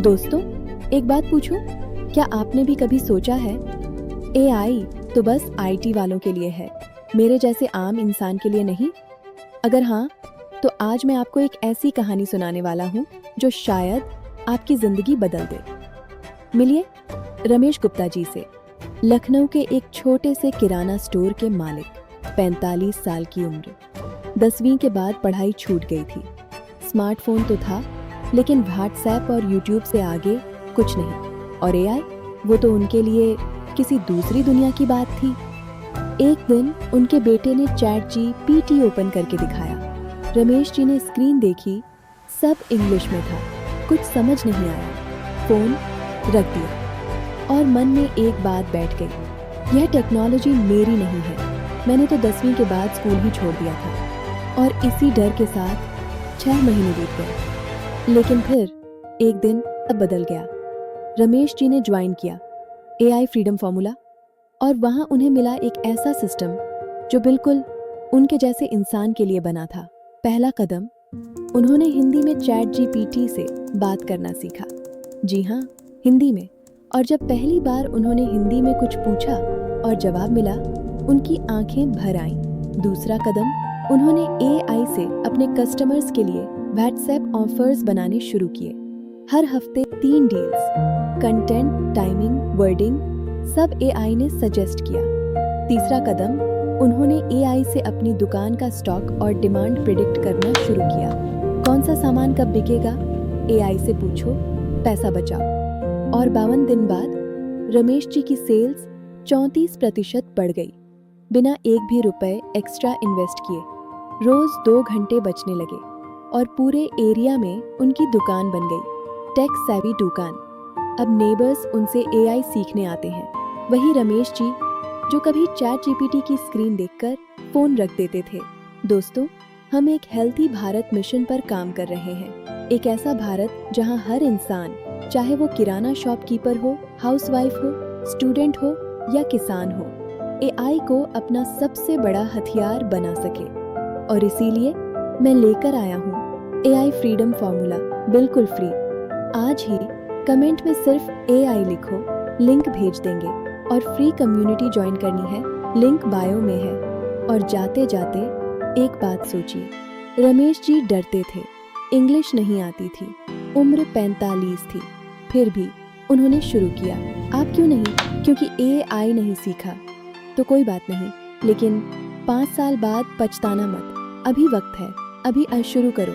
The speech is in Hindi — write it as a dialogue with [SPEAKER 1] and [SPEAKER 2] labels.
[SPEAKER 1] दोस्तों, एक बात पूछूं? क्या आपने भी कभी सोचा है एआई तो बस आईटी वालों के लिए है, मेरे जैसे आम इंसान के लिए नहीं? अगर हाँ, तो आज मैं आपको एक ऐसी कहानी सुनाने वाला हूँ जो शायद आपकी जिंदगी बदल दे। मिलिए रमेश गुप्ता जी से, लखनऊ के एक छोटे से किराना स्टोर के मालिक, 45 साल की उम्र। 10वीं के बाद पढ़ाई छूट गई थी। स्मार्टफोन तो था, लेकिन व्हाट्सएप और यूट्यूब से आगे कुछ नहीं। और एआई, वो तो उनके लिए किसी दूसरी दुनिया की बात थी। एक दिन उनके बेटे ने चैट जीपीटी ओपन करके दिखाया। रमेश जी ने स्क्रीन देखी, सब इंग्लिश में था। कुछ समझ नहीं आया, फोन रख दिया और मन में एक बात बैठ गई, यह टेक्नोलॉजी मेरी नहीं है। मैंने तो 10वीं के बाद स्कूल ही छोड़ दिया था। और इसी डर के साथ 6 महीने बीत गए। लेकिन फिर एक दिन अब बदल गया। रमेश जी ने ज्वाइन किया एआई फ्रीडम फॉर्मूला, और वहां उन्हें मिला एक ऐसा सिस्टम जो बिल्कुल उनके जैसे इंसान के लिए बना था। पहला कदम, उन्होंने हिंदी में चैट जीपीटी से बात करना सीखा। जी हाँ, हिंदी में। और जब पहली बार उन्होंने हिंदी में कुछ पूछा और जवाब मिला, उनकी आंखें भर आईं। दूसरा कदम, उन्होंने एआई से अपने कस्टमर्स के लिए व्हाट्सएप ऑफर्स बनाने शुरू किए। हर हफ्ते 3 डील्स, कंटेंट, टाइमिंग, वर्डिंग, सब एआई ने सजेस्ट किया। तीसरा कदम, उन्होंने एआई से अपनी दुकान का स्टॉक और डिमांड प्रिडिक्ट करना शुरू किया। कौन सा सामान कब बिकेगा, एआई से पूछो, पैसा बचाओ। और 52 दिन बाद रमेश जी की सेल्स 34% बढ़ गई, बिना एक भी रुपए एक्स्ट्रा इन्वेस्ट किए। रोज 2 घंटे बचने लगे और पूरे एरिया में उनकी दुकान बन गई, टेक सेवी दुकान। अब नेबर्स उनसे एआई सीखने आते हैं। वही रमेश जी जो कभी चैट जीपीटी की स्क्रीन देखकर फोन रख देते थे। दोस्तों, हम एक हेल्थी भारत मिशन पर काम कर रहे हैं। एक ऐसा भारत जहां हर इंसान, चाहे वो किराना शॉपकीपर हो, हाउसवाइफ हो, स्टूडेंट हो या किसान हो, एआई को अपना सबसे बड़ा हथियार बना सके। और इसीलिए मैं लेकर आया हूँ एआई फ्रीडम फॉर्मूला, बिल्कुल फ्री। आज ही कमेंट में सिर्फ एआई लिखो, लिंक भेज देंगे। और फ्री कम्युनिटी ज्वाइन करनी है, लिंक बायो में है। और जाते जाते एक बात सोचिए, रमेश जी डरते थे, इंग्लिश नहीं आती थी, उम्र 45 थी, फिर भी उन्होंने शुरू किया। आप क्यों नहीं? क्योंकि एआई नहीं सीखा तो कोई बात नहीं, लेकिन 5 साल बाद पछताना मत। अभी वक्त है, अभी शुरू करो।